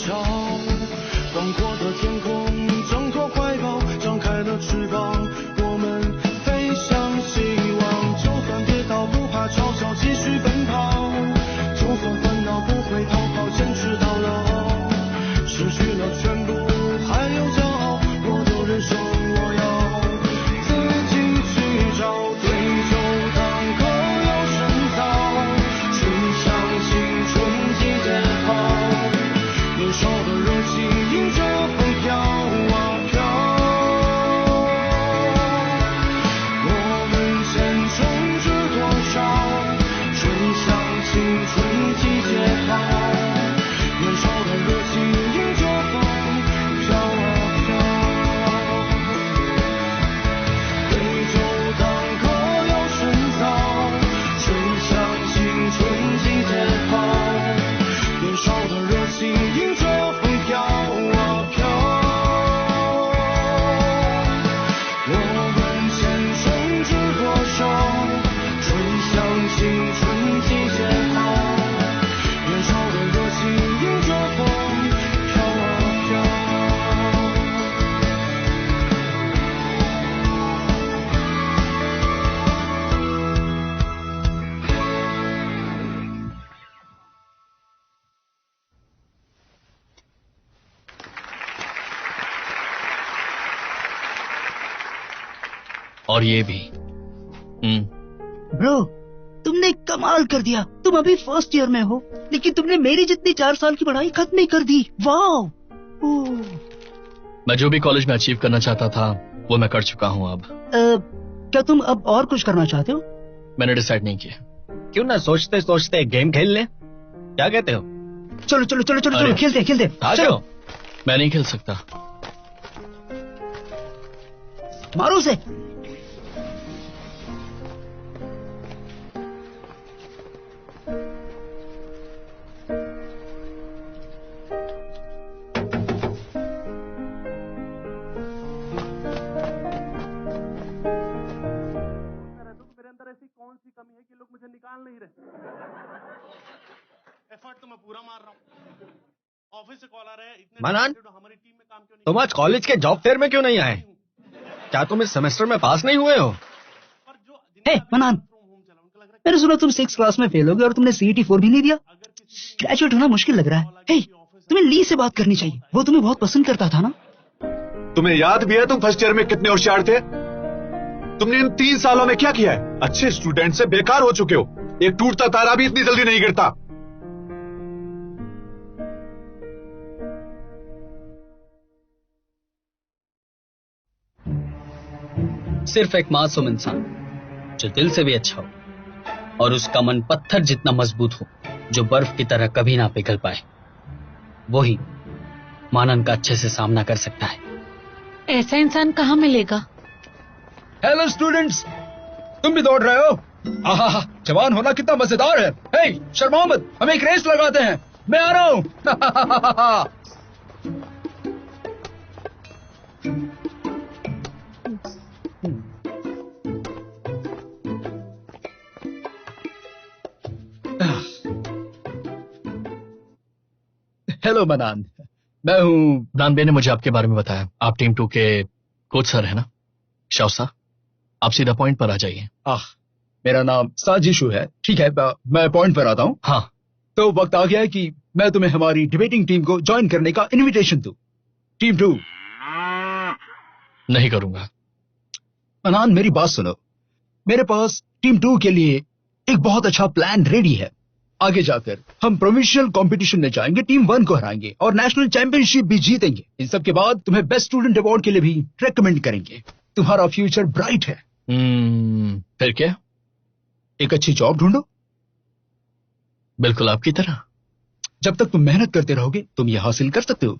桥，广阔的天空挣脱怀抱，张开了翅膀，我们飞向希望。就算跌倒不怕嘲笑，继续奔跑，就算烦恼不会逃跑，坚持到老。失去了全部还有骄傲，我的人生我要自己去找。对酒当歌要深造，春向青春季节好，年少的热情迎着风飘啊飘。我们前程知多少，春向青春季节好，年少的热情迎着风飘啊飘。对酒当歌要深造，春向青春季节好，年少的热情迎着风飘啊飘。我们前程知多少，春向青春季节好，年少的热情迎着风飘啊飘。और ये भी। ब्रो, तुमने कमाल कर दिया। तुम अभी फर्स्ट ईयर में हो, लेकिन तुमने मेरी जितनी 4 साल की पढ़ाई खत्म नहीं कर दी। वाह। मैं जो भी कॉलेज में अचीव करना चाहता था वो मैं कर चुका हूँ अब। क्या तुम अब और कुछ करना चाहते हो? मैंने डिसाइड नहीं किया। क्यों ना सोचते सोचते गेम खेल लें? क्या कहते हो? चलो चलो चलो चलो चलो, खेलते खेलते। आ चलो जाओ। मैं नहीं खेल सकता। मारो उसे। मेरे अंदर ऐसी कौन सी कमी है कि लोग मुझे निकाल नहीं रहे? एफर्ट तो मैं पूरा मार रहा हूँ। ऑफिस से कॉल आ रहा है, इतने मनान, हमारी टीम में काम क्यों नहीं? तुम आज कॉलेज के जॉब फेयर में क्यों नहीं आए? क्या तुम इस सेमेस्टर में पास नहीं हुए हो? पर जो हे मनान, मैंने सुना तुम 6th क्लास में फेल हो गए और तुमने CET 4 भी नहीं दिया। ग्रेजुएट होना मुश्किल लग रहा है। हे, तुम्हें ली से बात करनी चाहिए, वो तुम्हें बहुत पसंद करता था ना। तुम्हें याद भी है तुम फर्स्ट ईयर में कितने होशियार थे? तुमने इन 3 सालों में क्या किया है? अच्छे स्टूडेंट से बेकार हो चुके हो। एक टूटता तारा भी इतनी जल्दी नहीं गिरता। सिर्फ एक मासूम इंसान जो दिल से भी अच्छा हो और उसका मन पत्थर जितना मजबूत हो, जो बर्फ की तरह कभी ना पिघल पाए, वही मानन का अच्छे से सामना कर सकता है। ऐसा इंसान कहाँ मिलेगा? हेलो स्टूडेंट्स, तुम भी दौड़ रहे हो? आहा, जवान होना कितना मजेदार है। हे, शर्माओ मत, हम एक रेस लगाते हैं। मैं आ रहा हूँ। हेलो मनान, मैं हूँ। नानबे ने मुझे आपके बारे में बताया। आप टीम 2 के कोच सर है ना? शाउसा, आप सीधा पॉइंट पर आ जाइए। मेरा नाम साजिशु है। ठीक है, मैं पॉइंट पर आता हूँ। हाँ, तो वक्त आ गया है कि मैं तुम्हें हमारी डिबेटिंग टीम को ज्वाइन करने का इनविटेशन दूं। टीम 2। नहीं करूंगा। मनान, मेरी बात सुनो। मेरे पास टीम 2 के लिए एक बहुत अच्छा प्लान रेडी है। आगे जाकर हम प्रोविंशियल कंपटीशन में जाएंगे, टीम 1 को हराएंगे और नेशनल चैंपियनशिप भी जीतेंगे। इन सब के बाद तुम्हें बेस्ट स्टूडेंट अवार्ड के लिए भी रेकमेंड करेंगे। तुम्हारा फ्यूचर ब्राइट है। फिर क्या? एक अच्छी जॉब ढूंढो। बिल्कुल आपकी तरह। जब तक तुम मेहनत करते रहोगे तुम ये हासिल कर सकते हो।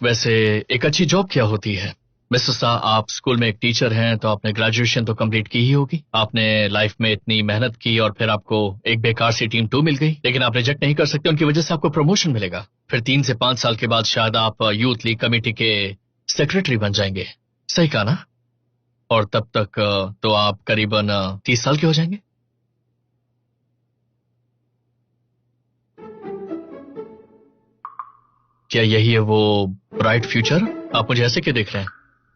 वैसे एक अच्छी जॉब क्या होती है? मिस्टर शाह, आप स्कूल में एक टीचर हैं तो आपने ग्रेजुएशन तो कंप्लीट की ही होगी। आपने लाइफ में इतनी मेहनत की और फिर आपको एक बेकार सी टीम 2 मिल गई, लेकिन आप रिजेक्ट नहीं कर सकते। उनकी वजह से आपको प्रमोशन मिलेगा। फिर 3 से 5 साल के बाद शायद आप यूथ लीग कमेटी के सेक्रेटरी बन जाएंगे। सही कहा ना? और तब तक तो आप करीबन 30 साल के हो जाएंगे। क्या यही है वो ब्राइट फ्यूचर? आप मुझे ऐसे क्यों देख रहे हैं?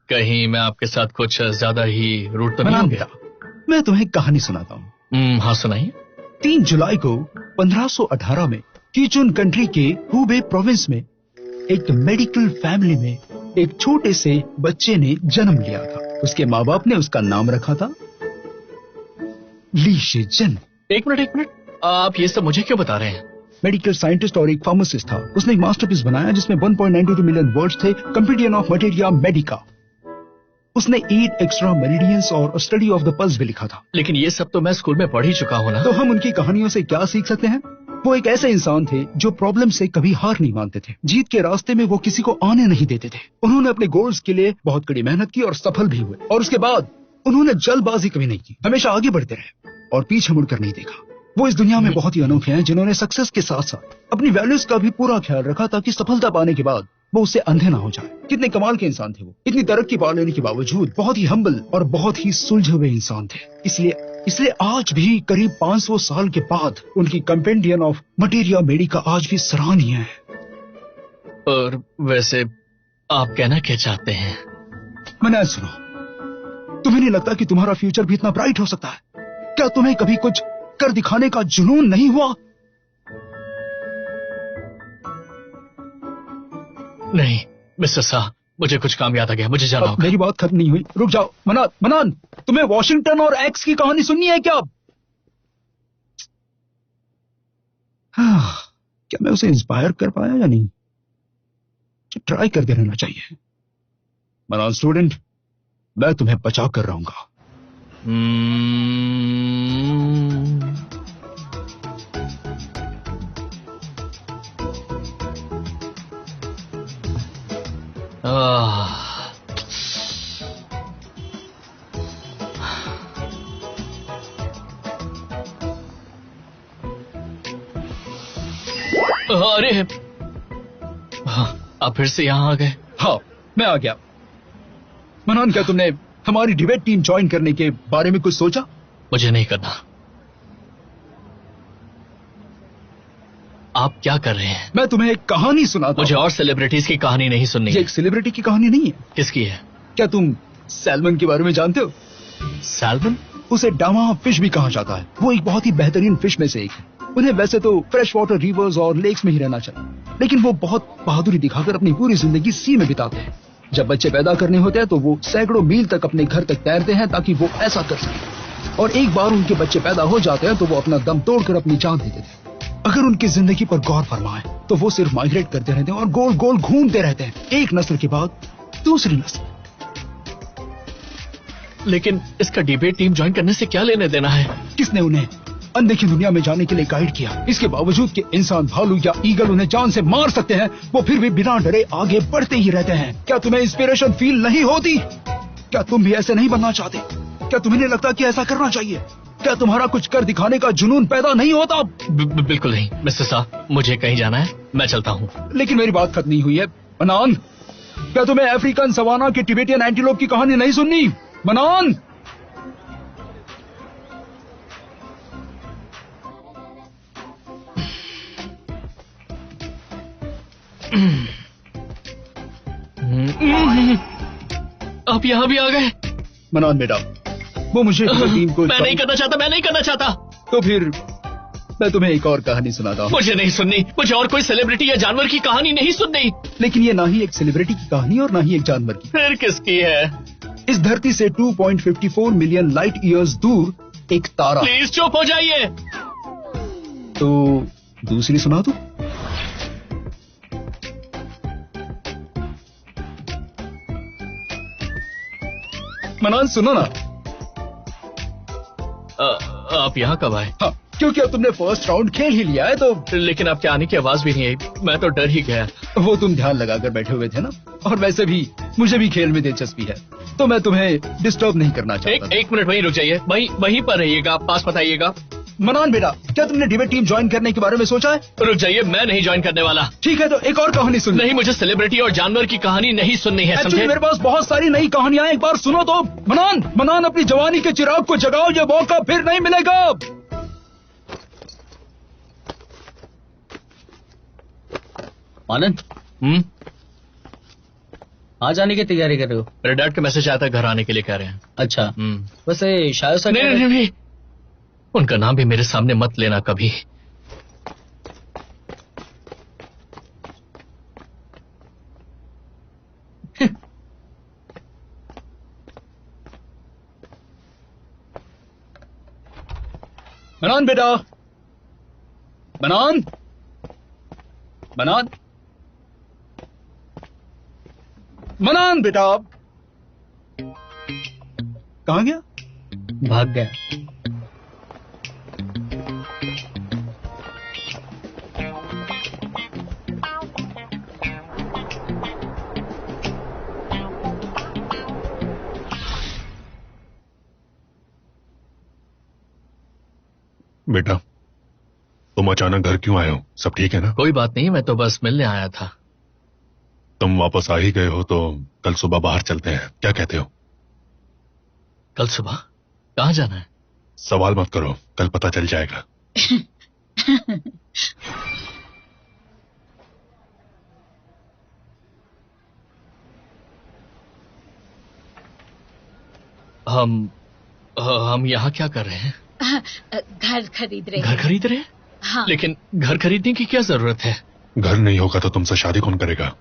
कहीं मैं आपके साथ कुछ ज्यादा ही रूट तो नहीं हो गया? मैं तुम्हें एक कहानी सुनाता हूँ। हाँ सुनाइए। 3 जुलाई को 1518 में कीचुन कंट्री के हुबे प्रोविंस में एक मेडिकल फैमिली में एक छोटे से बच्चे ने जन्म लिया था। उसके माँ बाप ने उसका नाम रखा था ली शेजन। एक मिनट, आप ये सब मुझे क्यों बता रहे हैं? मेडिकल साइंटिस्ट और एक फार्मासिस्ट था। उसने एक मास्टरपीस बनाया जिसमें 1.92 मिलियन वर्ड्स थे, कंपेंडियम ऑफ मटेरिया मेडिका। उसने 8 एक्स्ट्रा मेरिडियंस और स्टडी ऑफ द पल्स भी लिखा था। लेकिन ये सब तो मैं स्कूल में पढ़ ही चुका हूँ ना। तो हम उनकी कहानियों से क्या सीख सकते हैं? वो एक ऐसे इंसान थे जो प्रॉब्लम से कभी हार नहीं मानते थे। जीत के रास्ते में वो किसी को आने नहीं देते थे। उन्होंने अपने गोल्स के लिए बहुत कड़ी मेहनत की और सफल भी हुए। और उसके बाद उन्होंने जल्दबाजी कभी नहीं की, हमेशा आगे बढ़ते रहे और पीछे मुड़कर नहीं देखा। वो इस दुनिया में बहुत ही अनोखे हैं जिन्होंने सक्सेस के साथ साथ अपनी वैल्यूज का भी पूरा ख्याल रखा ताकि सफलता पाने के बाद वो उससे अंधे ना हो जाए। कितने कमाल के इंसान थे वो। इतनी तरक्की पा लेने के बावजूद बहुत ही हम्बल और बहुत ही सुलझे हुए इंसान थे। इसलिए आज भी करीब 500 साल के बाद उनकी कंपेंडियम ऑफ मटेरिया मेडिका आज भी सराहनीय है। और वैसे आप कहना क्या चाहते हैं? मैंने सुनो, तुम्हें नहीं लगता कि तुम्हारा फ्यूचर भी इतना ब्राइट हो सकता है? क्या तुम्हें कभी कुछ कर दिखाने का जुनून नहीं हुआ? नहीं मिस्टर शाह, मुझे कुछ काम याद आ गया, मुझे जाना होगा। मेरी बात खत्म नहीं हुई, रुक जाओ। मनान, तुम्हें वॉशिंगटन और एक्स की कहानी सुननी है क्या? क्या मैं उसे इंस्पायर कर पाया या नहीं? ट्राई करते रहना चाहिए। मनान स्टूडेंट, मैं तुम्हें बचा कर रहूंगा। अरे हाँ, आप फिर से यहाँ आ गए? हाँ, मैं आ गया। मनान, क्या तुमने हमारी डिबेट टीम ज्वाइन करने के बारे में कुछ सोचा? मुझे नहीं करना। आप क्या कर रहे हैं? मैं तुम्हें एक कहानी सुनाता मुझे और सेलिब्रिटीज की कहानी नहीं सुननी। ये एक सेलिब्रिटी की कहानी नहीं है। किसकी है? क्या तुम सैल्मन के बारे में जानते हो? सैल्मन? उसे डामा फिश भी कहा जाता है। वो एक बहुत ही बेहतरीन फिश में से एक है। उन्हें वैसे तो फ्रेश वाटर रिवर्स और लेक्स में ही रहना चाहिए, लेकिन वो बहुत बहादुरी दिखाकर अपनी पूरी जिंदगी सी में बिताते हैं। जब बच्चे पैदा करने होते हैं तो वो सैकड़ों मील तक अपने घर तक तैरते हैं ताकि वो ऐसा कर सके। और एक बार उनके बच्चे पैदा हो जाते हैं तो वो अपना दम तोड़कर अपनी जान दे देते हैं। अगर उनकी जिंदगी पर गौर फरमाएं तो वो सिर्फ माइग्रेट करते रहते हैं और गोल गोल घूमते रहते हैं, एक नस्ल के बाद दूसरी नस्ल। लेकिन इसका डिबेट टीम ज्वाइन करने से क्या लेने देना है? किसने उन्हें अनदेखी दुनिया में जाने के लिए गाइड किया? इसके बावजूद कि इंसान, भालू या ईगल उन्हें जान से मार सकते हैं, वो फिर भी बिना डरे आगे बढ़ते ही रहते हैं। क्या तुम्हें इंस्पिरेशन फील नहीं होती? क्या तुम भी ऐसे नहीं बनना चाहते? क्या तुम्हें नहीं लगता कि ऐसा करना चाहिए? क्या तुम्हारा कुछ कर दिखाने का जुनून पैदा नहीं होता? बिल्कुल नहीं मिस्टर शाह, मुझे कहीं जाना है, मैं चलता हूँ। लेकिन मेरी बात खत्म नहीं हुई है। मनान, क्या तुम्हें अफ्रीकन सवाना की टिबेटियन एंटीलोप की कहानी नहीं सुननी? मनान, आप यहाँ भी आ गए? मनान बेटा, वो मुझे टीम को मैं नहीं करना चाहता। तो फिर मैं तुम्हें एक और कहानी सुनाता हूँ। मुझे नहीं सुननी। मुझे और कोई सेलिब्रिटी या जानवर की कहानी नहीं सुननी। लेकिन ये ना ही एक सेलिब्रिटी की कहानी और ना ही एक जानवर की। फिर किसकी है? इस धरती से 2.54 मिलियन लाइट ईयर्स दूर एक तारा। प्लीज चुप हो जाइए। तो दूसरी सुना दूं? मनान सुनो ना। आप यहाँ कब आए? हाँ, क्योंकि अब तुमने फर्स्ट राउंड खेल ही लिया है तो। लेकिन आपके आने की आवाज भी नहीं आई, मैं तो डर ही गया। वो तुम ध्यान लगाकर बैठे हुए थे ना, और वैसे भी मुझे भी खेल में दिलचस्पी है, तो मैं तुम्हें डिस्टर्ब नहीं करना चाहता। एक मिनट वहीं रुक जाइए, वहीं पर रहिएगा, पास मत आइएगा। मनान बेटा, क्या तुमने डिबेट टीम ज्वाइन करने के बारे में सोचा है? रुक जाइए, मैं नहीं ज्वाइन करने वाला। ठीक है, तो एक और कहानी सुन। नहीं, मुझे सेलिब्रिटी और जानवर की कहानी नहीं सुननी है, समझे? मेरे पास बहुत सारी नई कहानियां हैं, एक बार सुनो तो। मनान, अपनी जवानी के चिराग को जगाओ, ये मौका फिर नहीं मिलेगा। आनंद, आ जाने की तैयारी कर रहे हो? मेरे डैड का मैसेज आया था, घर आने के लिए कह रहे हैं। अच्छा। वैसे शायद सर नहीं, नहीं, उनका नाम भी मेरे सामने मत लेना कभी। मनान बेटा, मनान, मनान, मनान बेटा, कहाँ गया? भाग गया। बेटा, तुम अचानक घर क्यों आए हो? सब ठीक है ना? कोई बात नहीं, मैं तो बस मिलने आया था। तुम वापस आ ही गए हो तो कल सुबह बाहर चलते हैं, क्या कहते हो? कल सुबह? कहाँ जाना है? सवाल मत करो, कल पता चल जाएगा। हम यहाँ क्या कर रहे हैं? घर खरीद रहे घर खरीद रहे हैं? हाँ। लेकिन घर खरीदने की क्या जरूरत है? घर नहीं होगा तो तुमसे शादी कौन करेगा?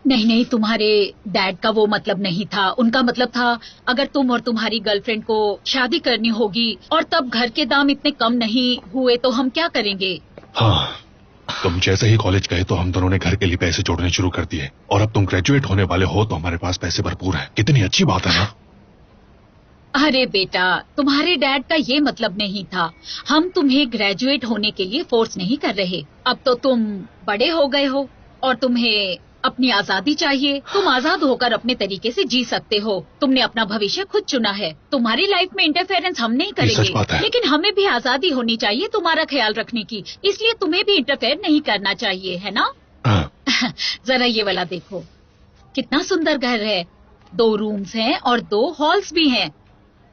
नहीं नहीं, तुम्हारे डैड का वो मतलब नहीं था। उनका मतलब था अगर तुम और तुम्हारी गर्लफ्रेंड को शादी करनी होगी और तब घर के दाम इतने कम नहीं हुए तो हम क्या करेंगे? हाँ, तुम जैसे ही कॉलेज गए तो हम दोनों ने घर के लिए पैसे जोड़ने शुरू कर दिए और अब तुम ग्रेजुएट होने वाले हो तो हमारे पास पैसे भरपूर हैं। कितनी अच्छी बात है ना? अरे बेटा, तुम्हारे डैड का ये मतलब नहीं था। हम तुम्हें ग्रेजुएट होने के लिए फोर्स नहीं कर रहे। अब तो तुम बड़े हो गए हो और तुम्हें अपनी आजादी चाहिए। तुम आजाद होकर अपने तरीके से जी सकते हो। तुमने अपना भविष्य खुद चुना है। तुम्हारी लाइफ में इंटरफेरेंस हम नहीं सच बात करेंगे, है। लेकिन हमें भी आजादी होनी चाहिए तुम्हारा ख्याल रखने की। इसलिए तुम्हें भी इंटरफेयर नहीं करना चाहिए, है ना? हाँ। जरा ये वाला देखो, कितना सुंदर घर है। 2 रूम्स हैं और 2 हॉल्स भी हैं।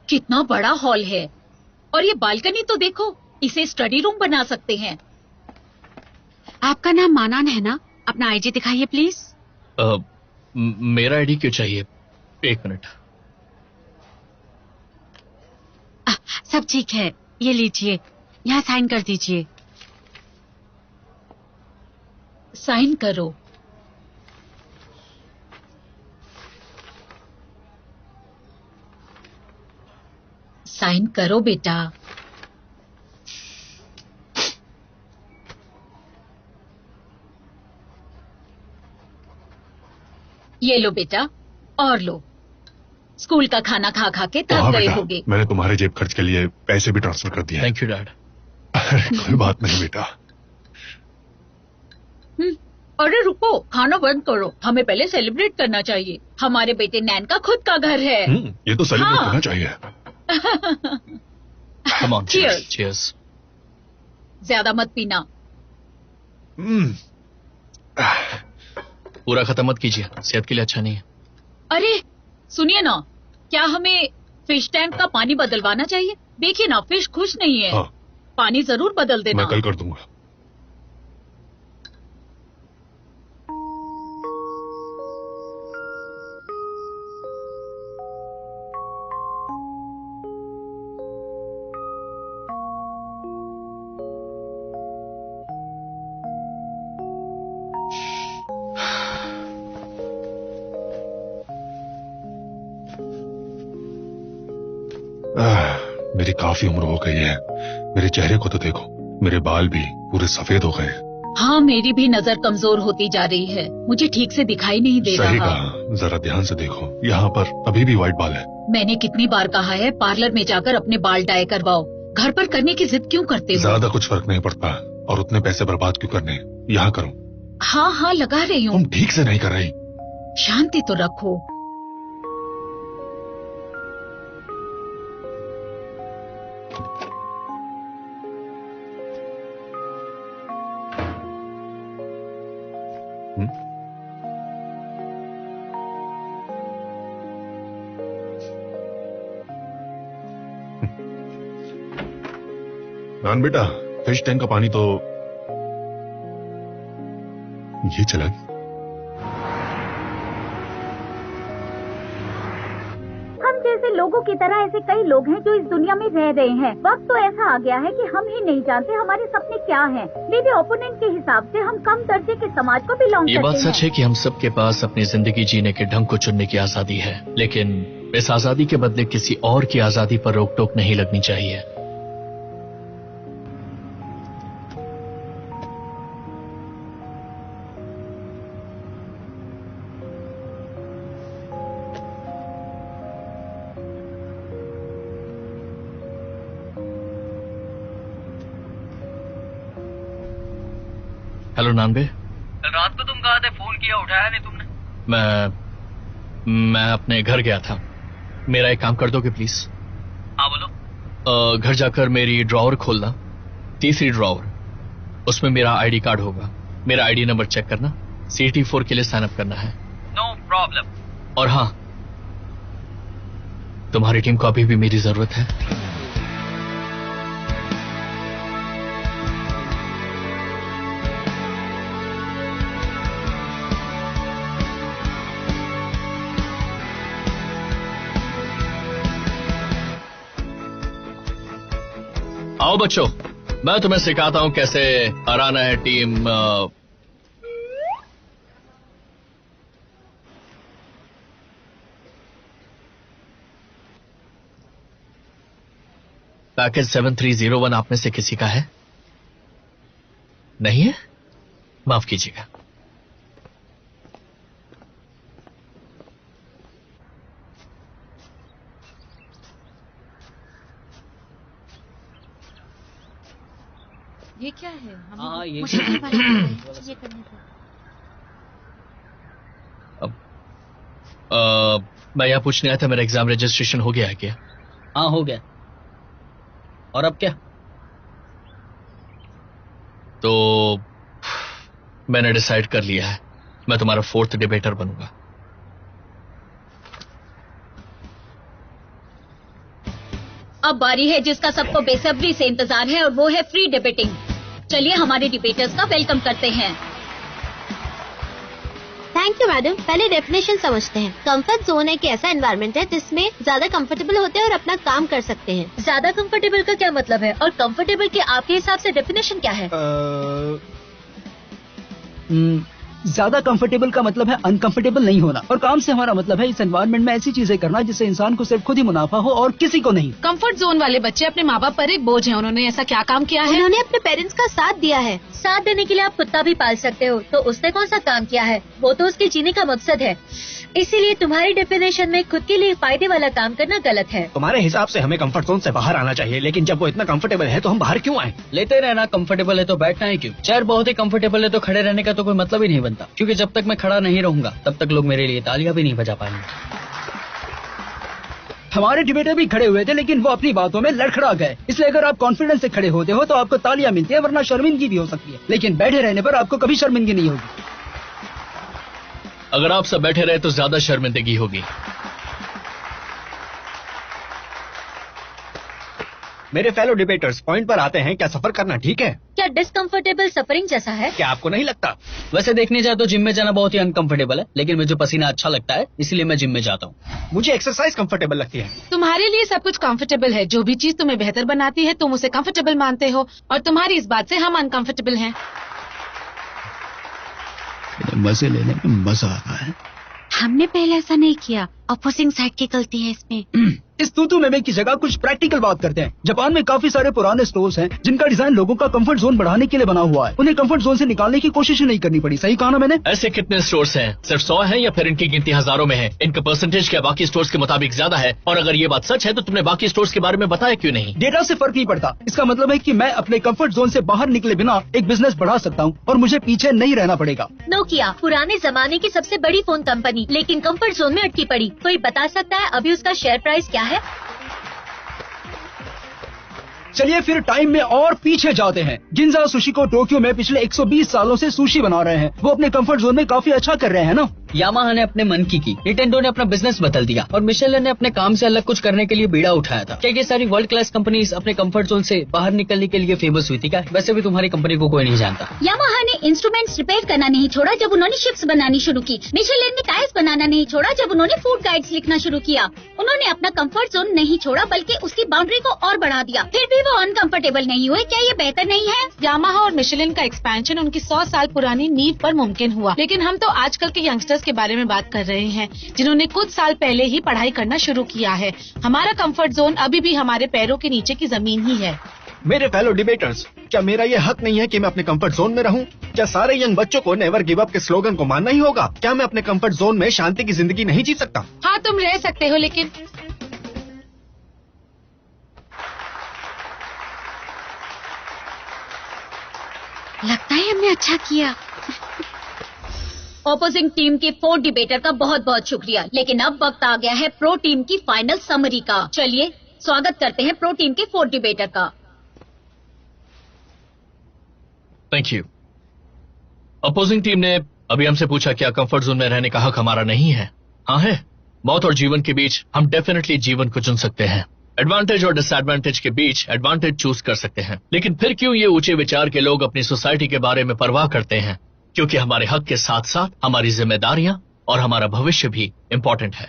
कितना बड़ा हॉल है। और ये बालकनी तो देखो, इसे स्टडी रूम बना सकते हैं। आपका नाम मानान है ना? अपना आईडी दिखाइए प्लीज। मेरा आईडी क्यों चाहिए? 1 मिनट। सब ठीक है, ये लीजिए, यहाँ साइन कर दीजिए। साइन करो। साइन करो बेटा। ये लो बेटा, और लो। स्कूल का खाना खा खा के थक हाँ गए बेटा, होगे। मैंने तुम्हारे जेब खर्च के लिए पैसे भी ट्रांसफर कर दिए। Thank you dad. कोई बात नहीं बेटा। अरे रुको, खाना बंद करो। हमें पहले सेलिब्रेट करना चाहिए। हमारे बेटे नैन का खुद का घर है। ये तो सेलिब्रेट हाँ। करना चाहिए। Come on, Cheers. चीयर्स। ज्यादा मत पीना। पूरा खत्म मत कीजिए, सेहत के लिए अच्छा नहीं है। अरे सुनिए ना, क्या हमें फिश टैंक का पानी बदलवाना चाहिए? देखिए ना, फिश खुश नहीं है। हाँ। पानी जरूर बदल देना। मैं कल कर दूंगा। मेरी काफी उम्र हो गई है। मेरे चेहरे को तो देखो, मेरे बाल भी पूरे सफेद हो गए हैं। हाँ, मेरी भी नजर कमजोर होती जा रही है। मुझे ठीक से दिखाई नहीं दे सही रहा। कहा, जरा ध्यान से देखो, यहाँ पर अभी भी व्हाइट बाल है। मैंने कितनी बार कहा है पार्लर में जाकर अपने बाल डाई करवाओ। घर पर करने की जिद क्यों करते हो? ज्यादा कुछ फर्क नहीं पड़ता, और उतने पैसे बर्बाद क्यों करने? यहाँ करो। हाँ हाँ, लगा रही हूँ। तुम ठीक से नहीं कर रही। शांति तो रखो। नान बेटा, फिश टैंक का पानी तो ये चला गया। की तरह ऐसे कई लोग हैं जो इस दुनिया में रह रहे हैं। वक्त तो ऐसा आ गया है कि हम ही नहीं जानते हमारे सपने क्या हैं। मेरे ओपोनेंट के हिसाब से हम कम दर्जे के समाज को बिलोंग करते हैं। ये बात सच है कि हम सबके पास अपनी जिंदगी जीने के ढंग को चुनने की आजादी है, लेकिन इस आजादी के बदले किसी और की आजादी पर रोक टोक नहीं लगनी चाहिए। हेलो नानबे, कल रात को तुम कहाँ थे? फोन किया, उठाया नहीं तुमने। मैं अपने घर गया था। मेरा एक काम कर दोगे प्लीज? हाँ बोलो। घर जाकर मेरी ड्रॉवर खोलना, तीसरी ड्रॉवर, उसमें मेरा आईडी कार्ड होगा। मेरा आईडी नंबर चेक करना, CT4 के लिए साइन अप करना है। No problem. और हाँ, तुम्हारी टीम को अभी भी मेरी जरूरत है। आओ बच्चों, मैं तुम्हें सिखाता हूं कैसे हराना है टीम पैकेज 7301 आप में से किसी का है? नहीं है? माफ कीजिएगा। ये क्या है? हाँ ये मुझे नहीं पता ये करने दो। मैं यहाँ पूछने आया था, मेरा एग्जाम रजिस्ट्रेशन हो गया है क्या? हाँ हो गया। और अब क्या? तो मैंने डिसाइड कर लिया है, मैं तुम्हारा 4th डिबेटर बनूंगा। अब बारी है जिसका सबको बेसब्री से इंतजार है, और वो है फ्री डिबेटिंग। चलिए हमारे डिबेटर्स का वेलकम करते हैं। Thank you madam. पहले डेफिनेशन समझते हैं। कंफर्ट जोन एक ऐसा एनवायरनमेंट है जिसमें ज्यादा कंफर्टेबल होते हैं और अपना काम कर सकते हैं। ज्यादा कंफर्टेबल का क्या मतलब है, और कंफर्टेबल के आपके हिसाब से डेफिनेशन क्या है? ज्यादा कंफर्टेबल का मतलब है अनकंफर्टेबल नहीं होना, और काम से हमारा मतलब है इस एनवायरनमेंट में ऐसी चीजें करना जिससे इंसान को सिर्फ खुद ही मुनाफा हो और किसी को नहीं। कंफर्ट जोन वाले बच्चे अपने माँ बाप पर एक बोझ हैं। उन्होंने ऐसा क्या काम किया है? उन्होंने अपने पेरेंट्स का साथ दिया है। साथ देने के लिए आप कुत्ता भी पाल सकते हो, तो उसने कौन सा काम किया है? वो तो उसके जीने का मकसद है। इसीलिए तुम्हारी डेफिनेशन में खुद के लिए फायदे वाला काम करना गलत है। तुम्हारे हिसाब से हमें कंफर्ट जोन से बाहर आना चाहिए, लेकिन जब वो इतना कंफर्टेबल है तो हम बाहर क्यों आए? लेते रहना, कंफर्टेबल है तो बैठना है क्यों? चेयर बहुत ही कंफर्टेबल है तो खड़े रहने का तो कोई मतलब ही नहीं बनता, क्योंकि जब तक मैं खड़ा नहीं रहूंगा तब तक लोग मेरे लिए तालियां भी नहीं बजा पाएंगे। हमारे डिबेटर भी खड़े हुए थे, लेकिन वो अपनी बातों में लड़खड़ा गए। इसलिए अगर आप कॉन्फिडेंस से खड़े होते हो तो आपको तालियां मिलती है, वरना शर्मिंदगी भी हो सकती है, लेकिन बैठे रहने पर आपको कभी शर्मिंदगी नहीं होगी। अगर आप सब बैठे रहे तो ज्यादा शर्मिंदगी होगी। मेरे फेलो डिबेटर्स, पॉइंट पर आते हैं। क्या सफर करना ठीक है? क्या डिसकंफर्टेबल सफरिंग जैसा है? क्या आपको नहीं लगता? वैसे देखने जाए तो जिम में जाना बहुत ही अनकंफर्टेबल है, लेकिन मुझे पसीना अच्छा लगता है, इसलिए मैं जिम में जाता हूँ। मुझे एक्सरसाइज कंफर्टेबल लगती है। तुम्हारे लिए सब कुछ कंफर्टेबल है। जो भी चीज तुम्हें बेहतर बनाती है तुम उसे कंफर्टेबल मानते हो, और तुम्हारी इस बात से हम अनकंफर्टेबल हैं। मजे लेने में मजा आता है। हमने पहले ऐसा नहीं किया। अपोजिंग साइड की गलती है इसमें। इस तूतू मेमे की जगह कुछ प्रैक्टिकल बात करते हैं। जापान में काफी सारे पुराने स्टोर्स हैं जिनका डिजाइन लोगों का कंफर्ट जोन बढ़ाने के लिए बना हुआ है। उन्हें कंफर्ट जोन से निकालने की कोशिश ही नहीं करनी पड़ी। सही कहा ना मैंने? ऐसे कितने स्टोर्स हैं? सिर्फ 100 हैं या फिर इनकी गिनती हजारों में है? इनका परसेंटेज क्या बाकी स्टोर्स के मुताबिक ज्यादा है? और अगर ये बात सच है तो तुमने बाकी स्टोर्स के बारे में बताया क्यों नहीं? डेटा से फर्क नहीं पड़ता। इसका मतलब है कि मैं अपने कंफर्ट जोन से बाहर निकले बिना एक बिजनेस बढ़ा सकता हूँ और मुझे पीछे नहीं रहना पड़ेगा। नोकिया पुराने जमाने की सबसे बड़ी फोन कंपनी, लेकिन कंफर्ट जोन में अटकी पड़ी। कोई बता सकता है अभी उसका शेयर प्राइस क्या है? चलिए फिर टाइम में और पीछे जाते हैं। गिंजा सुशी को टोक्यो में पिछले 120 सालों से सुशी बना रहे हैं। वो अपने कंफर्ट जोन में काफी अच्छा कर रहे हैं ना? यामाहा ने अपने मन की निटेंडो ने अपना बिजनेस बदल दिया और मिशेलिन ने अपने काम से अलग कुछ करने के लिए बीड़ा उठाया था। क्या ये सारी वर्ल्ड क्लास कंपनीज अपने कंफर्ट जोन से बाहर निकलने के लिए फेमस हुई थी क्या? वैसे भी तुम्हारी कंपनी को कोई नहीं जानता। यामाहा ने इंस्ट्रूमेंट्स रिपेयर करना नहीं छोड़ा जब उन्होंने शिप्स बनानी शुरू की। मिशेलिन ने टायर्स बनाना नहीं छोड़ा जब उन्होंने फूड गाइड्स लिखना शुरू किया। उन्होंने अपना कंफर्ट जोन नहीं छोड़ा बल्कि उसकी बाउंड्री को और बढ़ा दिया। फिर भी वो अनकंफर्टेबल नहीं हुए। क्या ये बेहतर नहीं है? यामाहा और मिशेलिन का एक्सपेंशन उनकी 100 साल पुरानी नींव पर मुमकिन हुआ। लेकिन हम तो आजकल के यंगस्टर्स के बारे में बात कर रहे हैं जिन्होंने कुछ साल पहले ही पढ़ाई करना शुरू किया है। हमारा कंफर्ट जोन अभी भी हमारे पैरों के नीचे की जमीन ही है। मेरे फेलो डिबेटर्स, क्या मेरा ये हक नहीं है कि मैं अपने कंफर्ट जोन में रहूं? क्या सारे यंग बच्चों को नेवर गिव अप के स्लोगन को मानना ही होगा? क्या मैं अपने कंफर्ट जोन में शांति की जिंदगी नहीं जी सकता? हाँ, तुम रह सकते हो, लेकिन लगता है हमने अच्छा किया। ऑपोजिंग टीम के 4 डिबेटर का बहुत बहुत शुक्रिया। लेकिन अब वक्त आ गया है प्रो टीम की फाइनल समरी का। चलिए स्वागत करते हैं प्रो टीम के 4 डिबेटर का। Thank you. अपोजिंग टीम ने अभी हमसे पूछा क्या कंफर्ट जोन में रहने का हक हमारा नहीं है? हाँ है। मौत और जीवन के बीच हम डेफिनेटली जीवन को चुन सकते हैं। एडवांटेज और डिसएडवांटेज के बीच एडवांटेज चूज कर सकते हैं। लेकिन फिर क्यों ये ऊंचे विचार के लोग अपनी सोसाइटी के बारे में परवाह करते हैं? क्योंकि हमारे हक के साथ साथ हमारी जिम्मेदारियां और हमारा भविष्य भी इंपॉर्टेंट है।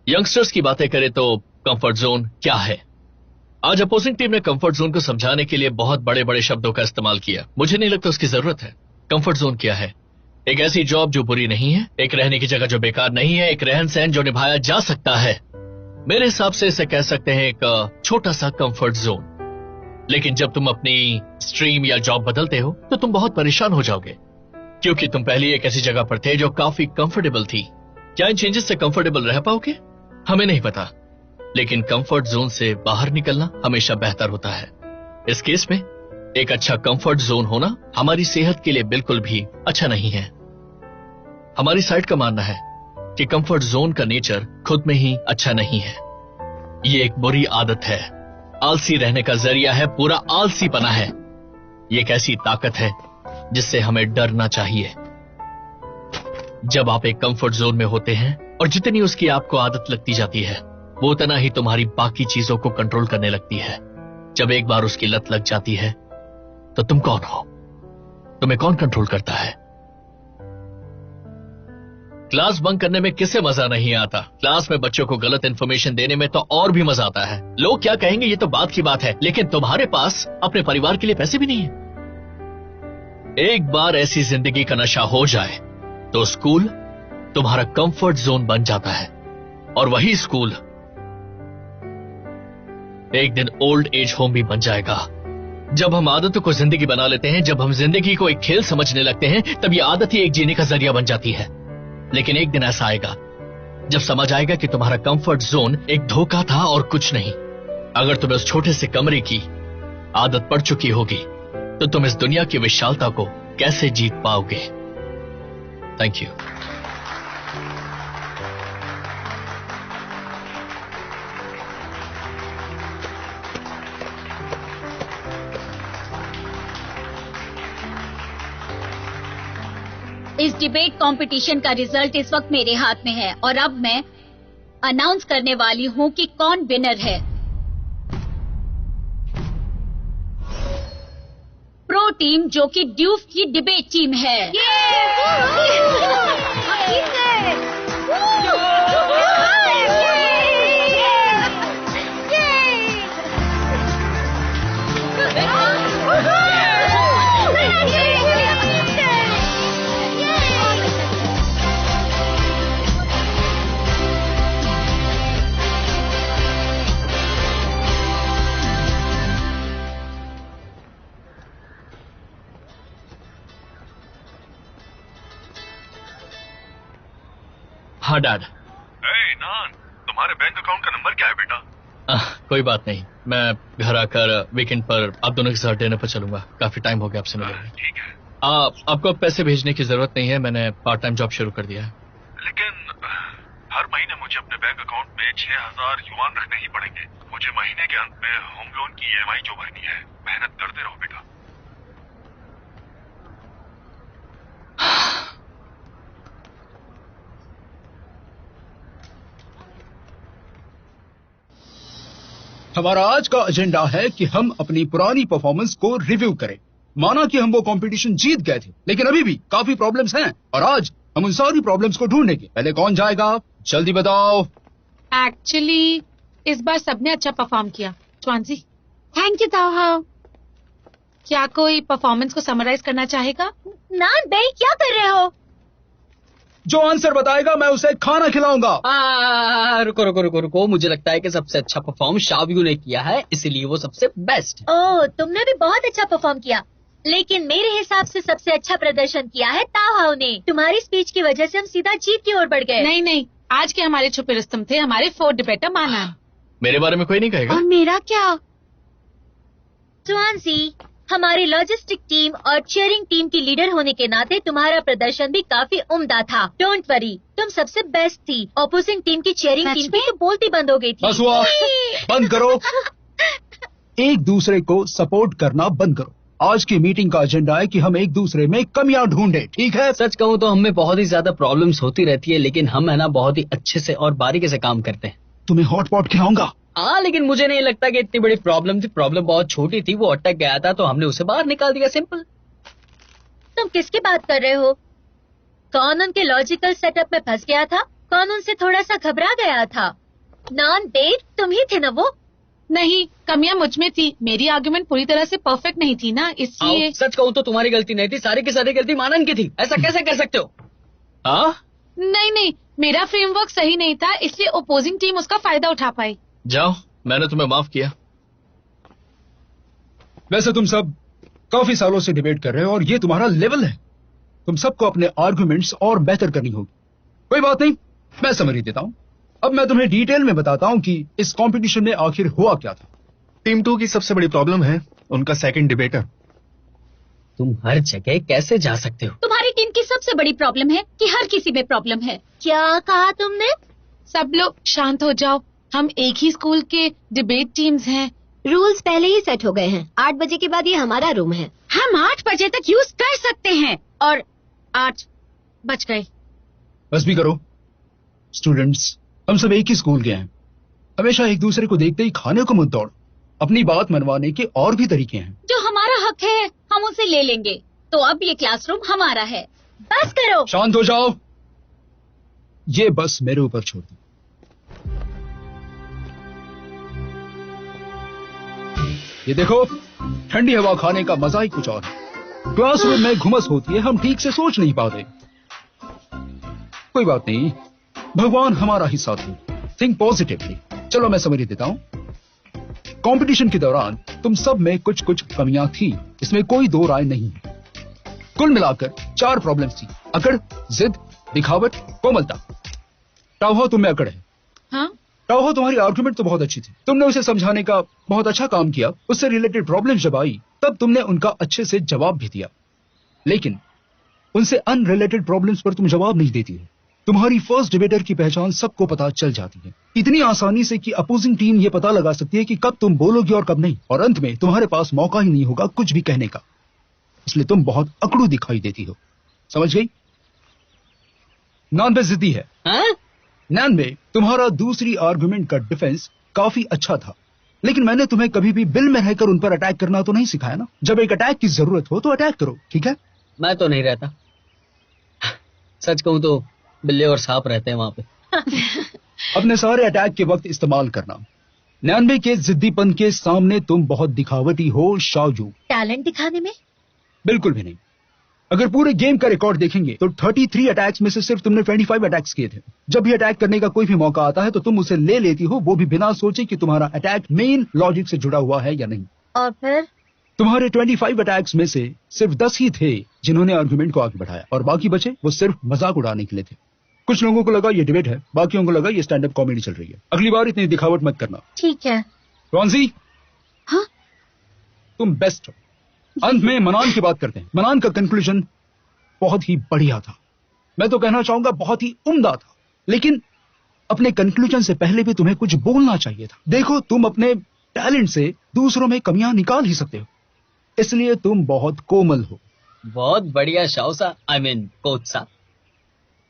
यंगस्टर्स की बातें करें तो कंफर्ट जोन क्या है? आज अपोजिंग टीम ने कंफर्ट जोन को समझाने के लिए बहुत बड़े बड़े शब्दों का इस्तेमाल किया। मुझे नहीं लगता उसकी जरूरत है। कंफर्ट जोन क्या है? एक ऐसी जॉब जो बुरी नहीं है, एक रहने की जगह जो बेकार नहीं है, एक रहन सहन जो निभाया जा सकता है। मेरे हिसाब से इसे कह सकते हैं एक छोटा सा कंफर्ट जोन। लेकिन जब तुम अपनी स्ट्रीम या जॉब बदलते हो तो तुम बहुत परेशान हो जाओगे, क्योंकि तुम पहले एक ऐसी जगह पर थे जो काफी कंफर्टेबल थी। क्या इन चेंजेस से कंफर्टेबल रह पाओगे? हमें नहीं पता। लेकिन कंफर्ट जोन से बाहर निकलना हमेशा बेहतर होता है। इस केस में एक अच्छा कंफर्ट जोन होना हमारी सेहत के लिए बिल्कुल भी अच्छा नहीं है। हमारी साइड का मानना है कि कंफर्ट जोन का नेचर खुद में ही अच्छा नहीं है। ये एक बुरी आदत है, आलसी रहने का जरिया है, पूरा आलसीपना है। ये एक ऐसी ताकत है जिससे हमें डरना चाहिए। जब आप एक कंफर्ट जोन में होते हैं और जितनी उसकी आपको आदत लगती जाती है, वो उतना ही तुम्हारी बाकी चीजों को कंट्रोल करने लगती है। जब एक बार उसकी लत लग जाती है तो तुम कौन हो? तुम्हें कौन कंट्रोल करता है? क्लास बंक करने में किसे मजा नहीं आता? क्लास में बच्चों को गलत इंफॉर्मेशन देने में तो और भी मजा आता है। लोग क्या कहेंगे ये तो बात की बात है, लेकिन तुम्हारे पास अपने परिवार के लिए पैसे भी नहीं है। एक बार ऐसी जिंदगी का नशा हो जाए तो स्कूल तुम्हारा कंफर्ट जोन बन जाता है, और वही स्कूल एक दिन ओल्ड एज होम भी बन जाएगा। जब हम आदतों को जिंदगी बना लेते हैं, जब हम जिंदगी को एक खेल समझने लगते हैं, तब ये आदत ही एक जीने का जरिया बन जाती है। लेकिन एक दिन ऐसा आएगा जब समझ आएगा कि तुम्हारा कंफर्ट जोन एक धोखा था और कुछ नहीं। अगर तुम्हें उस छोटे से कमरे की आदत पड़ चुकी होगी तो तुम इस दुनिया की विशालता को कैसे जीत पाओगे? Thank you. इस डिबेट कंपटीशन का रिजल्ट इस वक्त मेरे हाथ में है और अब मैं अनाउंस करने वाली हूं कि कौन विनर है। प्रो टीम, जो कि ड्यूफ की डिबेट टीम है। हाँ डैड। नान, तुम्हारे बैंक अकाउंट का नंबर क्या है बेटा? कोई बात नहीं, मैं घर आकर वीकेंड पर आप दोनों के साथ डिनर पर चलूंगा। काफी टाइम हो गया आपसे मिले। ठीक है। आपको पैसे भेजने की जरूरत नहीं है, मैंने पार्ट टाइम जॉब शुरू कर दिया है। लेकिन हर महीने मुझे अपने बैंक अकाउंट में 6000 युआन रखने ही पड़ेंगे। मुझे महीने के अंत में होम लोन की EMI जो भरनी है। मेहनत करते रहो बेटा। हमारा आज का एजेंडा है कि हम अपनी पुरानी परफॉर्मेंस को रिव्यू करें। माना कि हम वो कंपटीशन जीत गए थे, लेकिन अभी भी काफी प्रॉब्लम्स हैं और आज हम उन सारी प्रॉब्लम्स को ढूंढेंगे। पहले कौन जाएगा, जल्दी बताओ। एक्चुअली इस बार सबने अच्छा परफॉर्म किया। स्वांसी। थैंक यू ताहा। क्या कोई परफॉर्मेंस को समराइज करना चाहेगा? नान बे, क्या कर रहे हो? जो आंसर बताएगा मैं उसे खाना खिलाऊंगा। रुको। मुझे लगता है कि सबसे अच्छा परफॉर्म शावियू ने किया है, इसीलिए वो सबसे बेस्ट। ओह, तुमने भी बहुत अच्छा परफॉर्म किया, लेकिन मेरे हिसाब से सबसे अच्छा प्रदर्शन किया है ताहाओ ने। तुम्हारी स्पीच की वजह से हम सीधा जीत की ओर बढ़ गए। नहीं, आज के हमारे छुपे रुस्तम थे हमारे 4 डिबेटर माना। मेरे बारे में कोई नहीं कहेगा। और मेरा क्या? स्वांसी, हमारी लॉजिस्टिक टीम और चीयरिंग टीम की लीडर होने के नाते तुम्हारा प्रदर्शन भी काफी उम्दा था। डोंट वरी, तुम सबसे बेस्ट थी। ऑपोजिंग टीम की चीयरिंग टीम भी तो बोलती बंद हो गई थी। बस हुआ, बंद करो। एक दूसरे को सपोर्ट करना बंद करो। आज की मीटिंग का एजेंडा है कि हम एक दूसरे में कमियां ढूंढे, ठीक है? सच कहूँ तो हमें बहुत ही ज्यादा प्रॉब्लम्स होती रहती है, लेकिन हम है ना बहुत ही अच्छे से और बारीकी से काम करते हैं। तुम्हें हॉटपॉट खिलाऊंगा। हाँ, लेकिन मुझे नहीं लगता कि इतनी बड़ी प्रॉब्लम थी। प्रॉब्लम बहुत छोटी थी, वो अटक गया था तो हमने उसे बाहर निकाल दिया, सिंपल। तुम किसकी बात कर रहे हो? कौन उनके लॉजिकल सेटअप में फंस गया था? कौन उनसे थोड़ा सा घबरा गया था? नॉन बेट, तुम ही थे ना वो? नहीं, कमियां मुझ में थी। मेरी आर्गुमेंट पूरी तरह से परफेक्ट नहीं थी ना, इसलिए। सच कहूँ तो तुम्हारी गलती नहीं थी, सारी की सारी गलती मानन की थी। ऐसा कैसे कर सकते हो? हाँ, नहीं, मेरा फ्रेमवर्क सही नहीं था, इसलिए ओपोजिंग टीम उसका फायदा उठा पाई। जाओ, मैंने तुम्हें माफ किया। वैसे तुम सब काफी सालों से डिबेट कर रहे हो और ये तुम्हारा लेवल है। तुम सबको अपने आर्गुमेंट्स और बेहतर करनी होगी। कोई बात नहीं, मैं समरी देता हूं। अब मैं तुम्हें डिटेल में बताता हूं कि इस कंपटीशन में आखिर हुआ क्या था। टीम 2 की सबसे बड़ी प्रॉब्लम है उनका सेकंड डिबेटर। तुम हर जगह कैसे जा सकते हो? तुम्हारी टीम की सबसे बड़ी प्रॉब्लम है कि हर किसी में प्रॉब्लम है। क्या कहा तुमने? सब लोग शांत हो जाओ। हम एक ही स्कूल के डिबेट टीम्स हैं। रूल्स पहले ही सेट हो गए हैं। 8 बजे के बाद ये हमारा रूम है। हम 8 बजे तक यूज कर सकते हैं और 8 बज गए। बस भी करो। स्टूडेंट्स, हम सब एक ही स्कूल के हैं। हमेशा एक दूसरे को देखते ही खाने को मत दौड़ो। अपनी बात मनवाने के और भी तरीके हैं। जो हमारा हक है हम उसे ले लेंगे। तो अब ये क्लासरूम हमारा है। बस करो। शांत हो जाओ। ये बस मेरे ऊपर छोड़ दो। ये देखो, ठंडी हवा खाने का मजा ही कुछ और है। क्लासरूम में घुमस होती है, हम ठीक से सोच नहीं पाते। कोई बात नहीं, भगवान हमारा ही साथ है। Think positively. चलो मैं समझ देता हूं। कंपटीशन के दौरान तुम सब में कुछ कुछ कमियां थी, इसमें कोई दो राय नहीं है। कुल मिलाकर 4 प्रॉब्लम्स थी। अकड़, जिद, दिखावट, कोमलता। टाओहो तुम में अकड़ है। हाँ? टाओहो, तुम्हारी आर्गुमेंट तो बहुत अच्छी थी। तुमने उसे समझाने का बहुत अच्छा काम किया। उससे रिलेटेड प्रॉब्लम जब आई तब तुमने उनका अच्छे से जवाब भी दिया, लेकिन उनसे अनरिलेटेड प्रॉब्लम्स पर तुम जवाब नहीं देती हो। तुम्हारी फर्स्ट डिबेटर की पहचान सबको पता चल जाती है, इतनी आसानी से कि अपोजिंग टीम ये पता लगा सकती है कि कब तुम बोलोगी और कब नहीं, और अंत में तुम्हारे पास मौका ही नहीं होगा कुछ भी कहने का। इसलिए तुम बहुत अकड़ू दिखाई देती हो। समझ गई? नानबे जिद्दी है। नानबे, तुम्हारा दूसरी आर्गुमेंट का डिफेंस काफी अच्छा था, लेकिन मैंने तुम्हें कभी भी बिल में रहकर उन पर अटैक करना तो नहीं सिखाया ना। जब एक अटैक की जरूरत हो तो अटैक करो, ठीक है? मैं तो नहीं रहता। सच कहूं तो बिल्ले और सांप रहते हैं वहां पे। अपने सारे अटैक के वक्त इस्तेमाल करना। 99 के जिद्दीपन के सामने तुम बहुत दिखावटी हो शाओजू। टैलेंट दिखाने में? बिल्कुल भी नहीं। अगर पूरे गेम का रिकॉर्ड देखेंगे तो 33 अटैक्स में से सिर्फ तुमने 25 अटैक्स किए थे। जब भी अटैक करने का कोई भी मौका आता है तो तुम उसे ले लेती हो, वो भी बिना सोचे कि तुम्हारा अटैक मेन लॉजिक से जुड़ा हुआ है या नहीं। और फिर? तुम्हारे 25 अटैक्स में से सिर्फ 10 ही थे जिन्होंने आर्गुमेंट को आगे बढ़ाया, और बाकी बचे वो सिर्फ मजाक उड़ाने के लिए थे। कुछ लोगों को लगा ये डिबेट है, बाकियों को लगा ये स्टैंड अप कॉमेडी चल रही है। अगली बार इतनी दिखावट मत करना। ठीक है। रॉन्जी, हाँ? तुम बेस्ट हो। अंत में मनान की बात करते हैं। मनान का कंक्लूजन बहुत ही बढ़िया था। मैं तो कहना चाहूंगा बहुत ही उम्दा था, लेकिन अपने कंक्लूजन से पहले भी तुम्हें कुछ बोलना चाहिए था। देखो, तुम अपने टैलेंट से दूसरों में कमियां निकाल ही सकते हो, इसलिए तुम बहुत कोमल हो। बहुत बढ़िया शाओसा, आई मीन कोच साहब,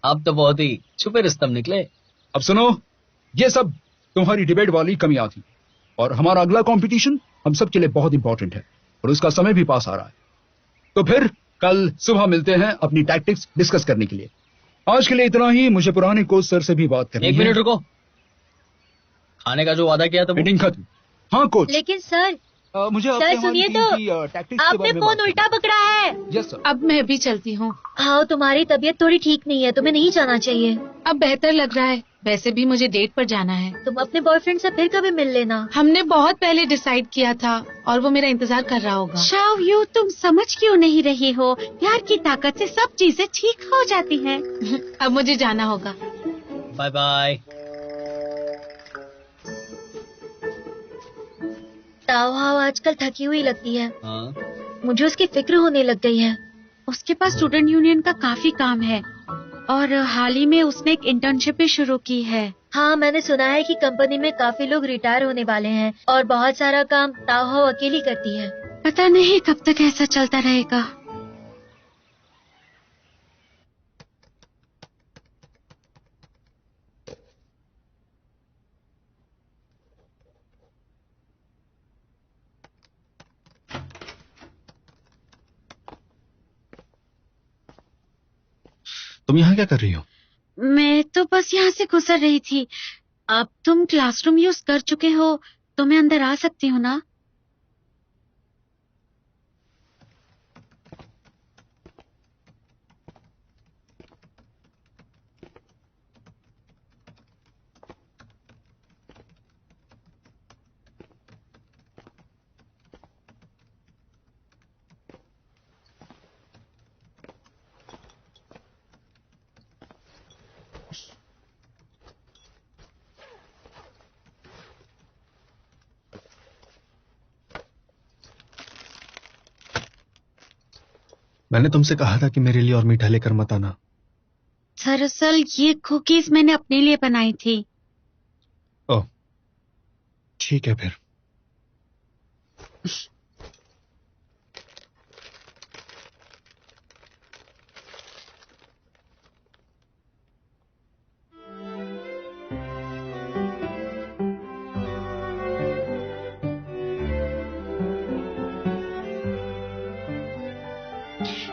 आप तो बहुत ही छुपे रुस्तम निकले। अब सुनो, ये सब तुम्हारी डिबेट वाली कमियां थी। और हमारा अगला कंपटीशन हम सबके लिए बहुत इंपॉर्टेंट है और उसका समय भी पास आ रहा है। तो फिर कल सुबह मिलते हैं अपनी टैक्टिक्स डिस्कस करने के लिए। आज के लिए इतना ही। मुझे पुराने कोच सर से भी बात करनी है। 1 मिनट रुको। खाने का जो वादा किया था मीटिंग खत्म। हाँ कोच। लेकिन सर मुझे सर सुनिए तो, आपने फोन उल्टा पकड़ा है। Yes sir. अब मैं भी चलती हूँ। हाँ, तुम्हारी तबीयत थोड़ी ठीक नहीं है, तुम्हें नहीं जाना चाहिए। अब बेहतर लग रहा है। वैसे भी मुझे डेट पर जाना है। तुम अपने बॉयफ्रेंड से फिर कभी मिल लेना। हमने बहुत पहले डिसाइड किया था और वो मेरा इंतजार कर रहा होगा। शाओयू, तुम समझ क्यों नहीं रही हो? प्यार की ताकत से सब चीजें ठीक हो जाती हैं। अब मुझे जाना होगा। Bye bye. ताओहाओ आजकल थकी हुई लगती है। हाँ। मुझे उसकी फिक्र होने लग गई है। उसके पास स्टूडेंट यूनियन का काफी काम है और हाल ही में उसने एक इंटर्नशिप भी शुरू की है। हाँ, मैंने सुना है कि कंपनी में काफी लोग रिटायर होने वाले हैं और बहुत सारा काम ताओहाओ अकेली करती है। पता नहीं कब तक ऐसा चलता रहेगा। तुम यहाँ क्या कर रही हो? मैं तो बस यहाँ से गुजर रही थी। अब तुम क्लासरूम यूज कर चुके हो तो मैं अंदर आ सकती हूँ ना? मैंने तुमसे कहा था कि मेरे लिए और मीठा लेकर मत आना। दरअसल ये कुकीज मैंने अपने लिए बनाई थी। ओह, ठीक है फिर।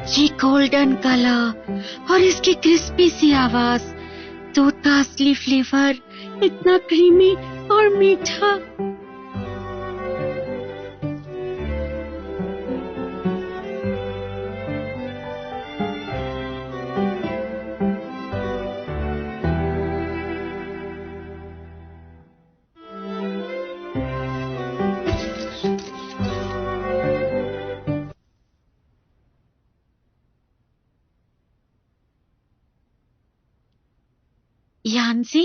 ये गोल्डन कलर और इसकी क्रिस्पी सी आवाज, दूध का असली फ्लेवर, इतना क्रीमी और मीठा। यान्सी,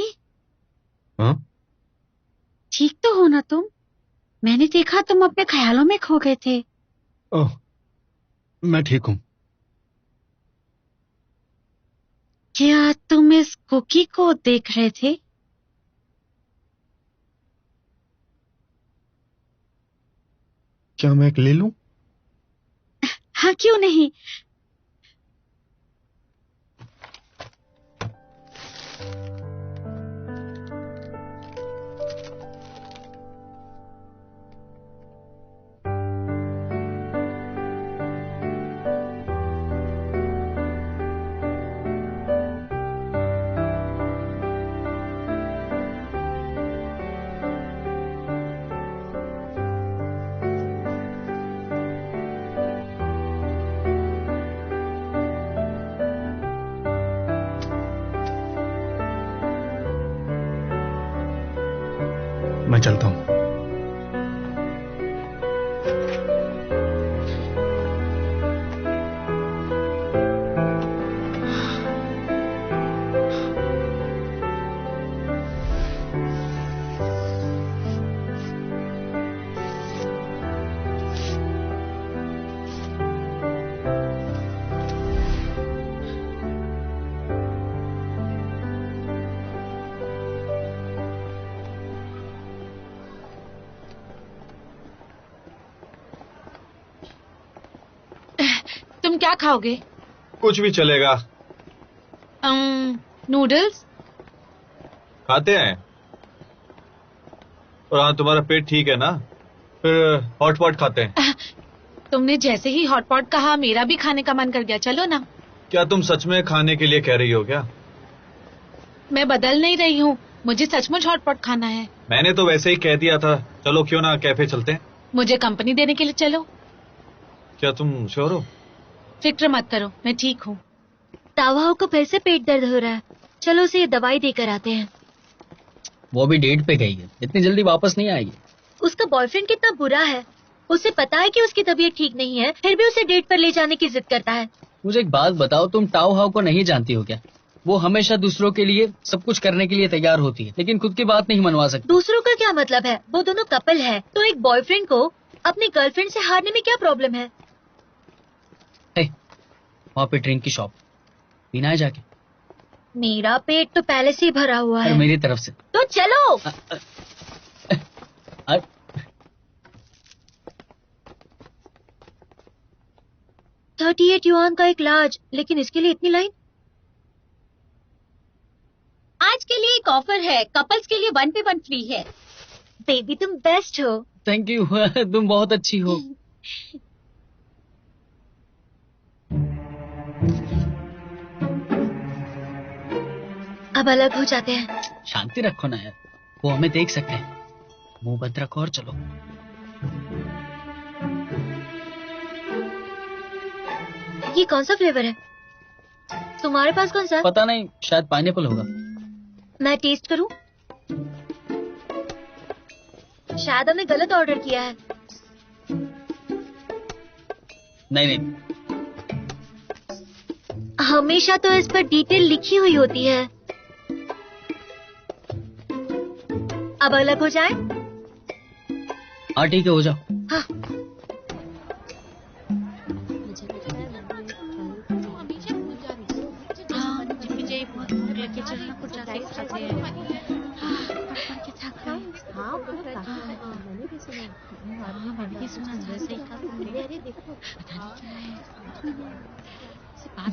हाँ? ठीक तो हो ना तुम? मैंने देखा तुम अपने ख्यालों में खो गए थे। ओह, मैं ठीक हूँ। क्या तुम इस कुकी को देख रहे थे? क्या मैं एक ले लूं? हाँ, क्यों नहीं। मैं चलता हूँ। तुम क्या खाओगे? कुछ भी चलेगा। नूडल्स? खाते हैं। और हाँ, तुम्हारा पेट ठीक है ना? फिर हॉटपॉट खाते हैं। तुमने जैसे ही हॉटपॉट कहा मेरा भी खाने का मन कर गया। चलो ना। क्या तुम सच में खाने के लिए कह रही हो क्या? मैं बदल नहीं रही हूँ, मुझे सचमुच हॉटपॉट खाना है। मैंने तो वैसे ही कह दिया था। चलो क्यों ना कैफे चलते हैं। मुझे कंपनी देने के लिए चलो। क्या तुम श्योर हो? फिक्र मत करो, मैं ठीक हूँ। तावाओ को फिर से पेट दर्द हो रहा है, चलो उसे ये दवाई देकर आते हैं। वो भी डेट पे गई है, इतनी जल्दी वापस नहीं आएगी। उसका बॉयफ्रेंड कितना बुरा है, उसे पता है कि उसकी तबीयत ठीक नहीं है, फिर भी उसे डेट पर ले जाने की जिद करता है। मुझे एक बात बताओ, तुम टाओ हाउ को नहीं जानती हो क्या? वो हमेशा दूसरों के लिए सब कुछ करने के लिए तैयार होती है, लेकिन खुद की बात नहीं मनवा सकती। दूसरों का क्या मतलब है? वो दोनों कपल है, तो एक बॉयफ्रेंड को अपनी गर्लफ्रेंड से हारने में क्या प्रॉब्लम है? वहाँ पे ड्रिंक की शॉप, पीना है जाके। मेरा पेट तो पहले से ही भरा हुआ है। मेरी तरफ से तो चलो। 38 युआन का एक लार्ज, लेकिन इसके लिए इतनी लाइन? आज के लिए एक ऑफर है, कपल्स के लिए 1 पे 1 फ्री है। बेबी तुम बेस्ट हो। Thank you. तुम बहुत अच्छी हो। अब अलग हो जाते हैं। शांति रखो ना यार, वो हमें देख सकते हैं। मुंह बंद रखो और चलो। ये कौन सा फ्लेवर है? तुम्हारे पास कौन सा? पता नहीं, शायद पाइनएप्पल होगा। मैं टेस्ट करूं? शायद हमने गलत ऑर्डर किया है। नहीं, हमेशा तो इस पर डिटेल लिखी हुई होती है। अब अलग हो जाए? हाँ ठीक है, हो जाओ। हाँ।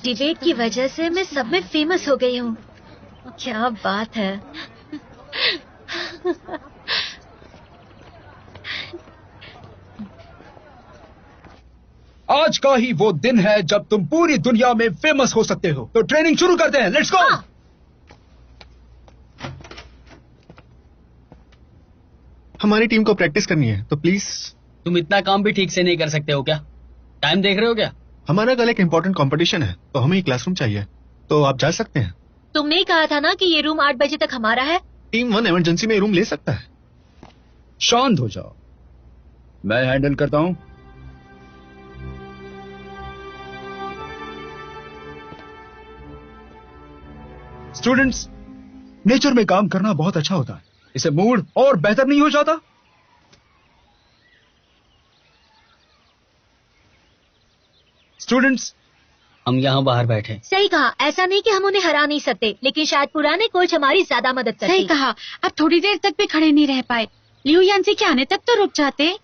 डिबेट की वजह से मैं सब में फेमस हो गई हूँ। क्या बात है। आज का ही वो दिन है जब तुम पूरी दुनिया में फेमस हो सकते हो। तो ट्रेनिंग शुरू करते हैं, लेट्स गो। हमारी टीम को प्रैक्टिस करनी है, तो प्लीज। तुम इतना काम भी ठीक से नहीं कर सकते हो क्या? टाइम देख रहे हो क्या? हमारा कल एक इम्पोर्टेंट कंपटीशन है, तो हमें क्लासरूम चाहिए, तो आप जा सकते हैं। तुमने ही कहा था ना कि ये रूम 8 बजे तक हमारा है। टीम 1 इमरजेंसी में रूम ले सकता है। शांत हो जाओ, मैं हैंडल करता हूं। स्टूडेंट्स, नेचर में काम करना बहुत अच्छा होता है, इससे मूड और बेहतर नहीं हो जाता? स्टूडेंट्स, हम यहाँ बाहर बैठे। सही कहा, ऐसा नहीं कि हम उन्हें हरा नहीं सकते, लेकिन शायद पुराने कोच हमारी ज्यादा मदद करते। सही कहा, अब थोड़ी देर तक भी खड़े नहीं रह पाए। लियू यान्सी के आने तक तो रुक जाते।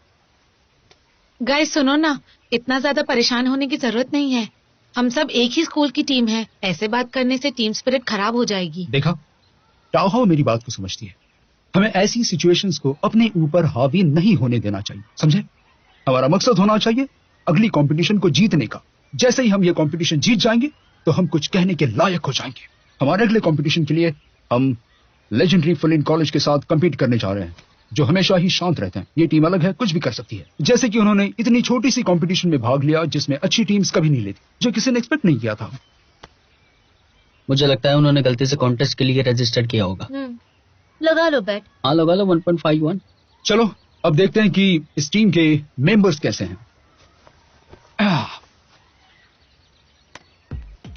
गाइस सुनो ना, इतना ज्यादा परेशान होने की जरूरत नहीं है। हम सब एक ही स्कूल की टीम है, ऐसे बात करने से टीम स्पिरिट खराब हो जाएगी। देखा, टाओ हाउ मेरी बात को समझती है। हमें ऐसी सिचुएशंस को अपने ऊपर हावी नहीं होने देना चाहिए, समझे? हमारा मकसद होना चाहिए अगली कंपटीशन को जीतने का। जैसे ही हम ये कंपटीशन जीत जाएंगे तो हम कुछ कहने के लायक हो जाएंगे। हमारे अगले कंपटीशन के लिए हम लेजेंडरी फुलिन कॉलेज के साथ compete करने जा रहे हैं, जो हमेशा ही शांत रहते हैं। ये टीम अलग है, कुछ भी कर सकती है। जैसे कि उन्होंने इतनी छोटी सी कंपटीशन में भाग लिया जिसमें अच्छी टीम्स कभी नहीं लेती, जो किसी ने एक्सपेक्ट नहीं किया था। मुझे लगता है उन्होंने गलती से कॉन्टेस्ट के लिए रजिस्टर किया होगा। लगा लो बैट। हाँ लगा लो। 1.51। चलो अब देखते हैं कि इस टीम के मेंबर्स कैसे हैं।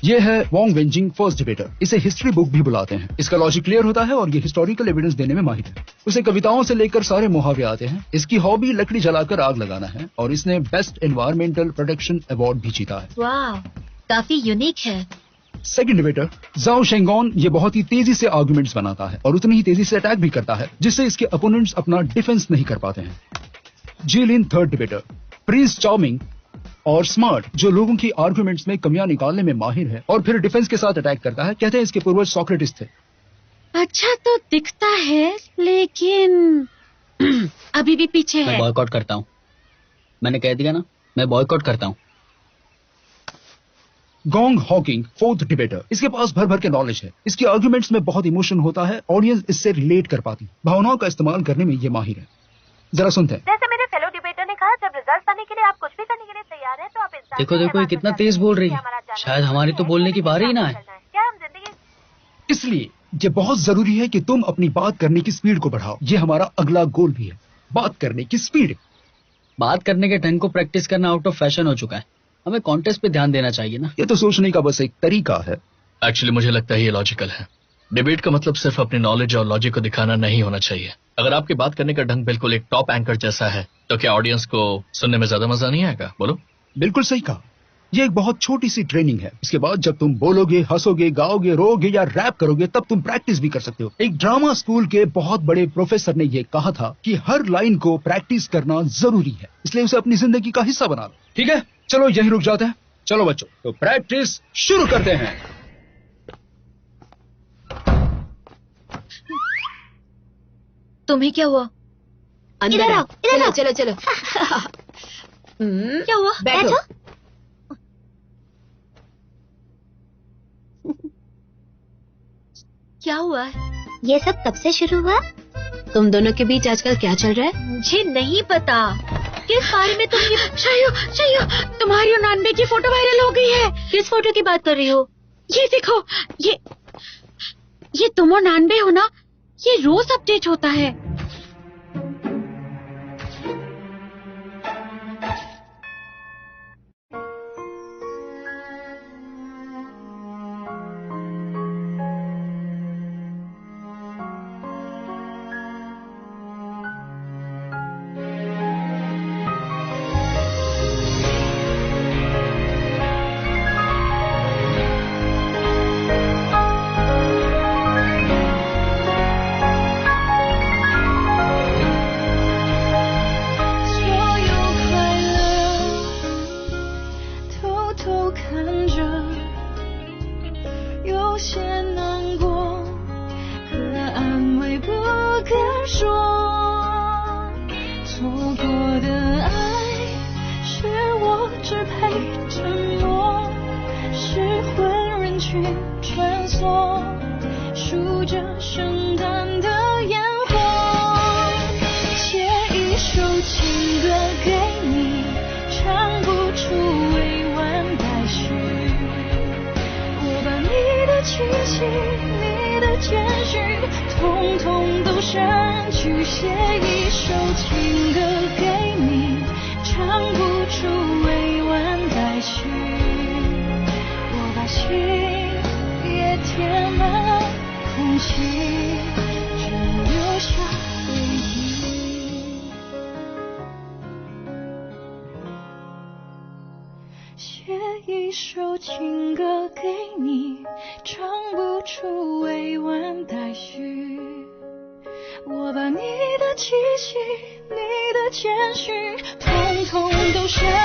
ये है वोंग वेंजिंग, फर्स्ट डिबेटर। इसे हिस्ट्री बुक भी बुलाते हैं। इसका लॉजिक क्लियर होता है और ये हिस्टोरिकल एविडेंस देने में माहिर है। उसे कविताओं से लेकर सारे मुहावरे आते हैं। इसकी हॉबी लकड़ी जलाकर आग लगाना है और इसने बेस्ट एनवायरमेंटल प्रोटेक्शन अवार्ड भी जीता है। वाह, काफी यूनिक है। सेकंड डिबेटर जाओ शेंगोन, ये बहुत ही तेजी से आर्गुमेंट्स बनाता है और उतनी ही तेजी से अटैक भी करता है, जिससे इसके अपोनेंट्स अपना डिफेंस नहीं कर पाते हैं। जीलिन थर्ड डिबेटर, प्रिंस चार्मिंग और स्मार्ट, जो लोगों की आर्गुमेंट्स में कमियां निकालने में माहिर है और फिर डिफेंस के साथ अटैक करता है। कहते हैं इसके पूर्वज सोक्रेटिस थे। अच्छा तो दिखता है, लेकिन अभी भी पीछे मैं है। बॉयकॉट करता हूँ। मैंने कह दिया ना, मैं बॉयकॉट करता हूँ। Gong Hawking, fourth debater. इसके पास भर भर के नॉलेज है। इसके आर्गुमेंट्स में बहुत इमोशन होता है। ऑडियंस इससे रिलेट कर पाती। भावनाओं का इस्तेमाल करने में ये माहिर है। जरा सुनते हैं। जैसे मेरे फेलो डिबेटर ने कहा, जब रिजल्ट आने के लिए आप कुछ भी करने के लिए तैयार हैं, तो आप इंसान देखो देखो, ये कितना तेज बोल रही है। शायद हमारी तो बोलने की बारी ही ना है। क्या हम जिंदगी इसलिए ये बहुत जरूरी है कि तुम अपनी बात करने की स्पीड को बढ़ाओ। ये हमारा अगला गोल भी है, बात करने की स्पीड। बात करने के ढंग को प्रैक्टिस करना आउट ऑफ फैशन हो चुका है। हमें कॉन्टेस्ट पे ध्यान देना चाहिए ना। ये तो सोचने का बस एक तरीका है। एक्चुअली मुझे लगता है ये लॉजिकल है। डिबेट का मतलब सिर्फ अपनी नॉलेज और लॉजिक को दिखाना नहीं होना चाहिए। अगर आपकी बात करने का ढंग बिल्कुल एक टॉप एंकर जैसा है, तो क्या ऑडियंस को सुनने में ज्यादा मजा नहीं आएगा? बोलो। बिल्कुल सही कहा। ये एक बहुत छोटी सी ट्रेनिंग है। इसके बाद जब तुम बोलोगे, हंसोगे, गाओगे, रोओगे या रैप करोगे, तब तुम प्रैक्टिस भी कर सकते हो। एक ड्रामा स्कूल के बहुत बड़े प्रोफेसर ने ये कहा था कि हर लाइन को प्रैक्टिस करना जरूरी है, इसलिए उसे अपनी जिंदगी का हिस्सा बना लो। ठीक है, चलो यहीं रुक जाते हैं। चलो बच्चों, तो प्रैक्टिस शुरू करते हैं। तुम्हें क्या हुआ? इधर आओ, इधर आओ। चलो चलो। क्या हुआ? बैठो। क्या हुआ है? ये सब कब से शुरू हुआ? तुम दोनों के बीच आजकल क्या चल रहा है? मुझे नहीं पता। किस बारे में तुम ये? शायू, तुम्हारी और नानबे की फोटो वायरल हो गई है। किस फोटो की बात कर रही हो? ये देखो, ये तुम और नानबे हो ना? ये रोज अपडेट होता है।我把你的气息，你的谦虚，统统都删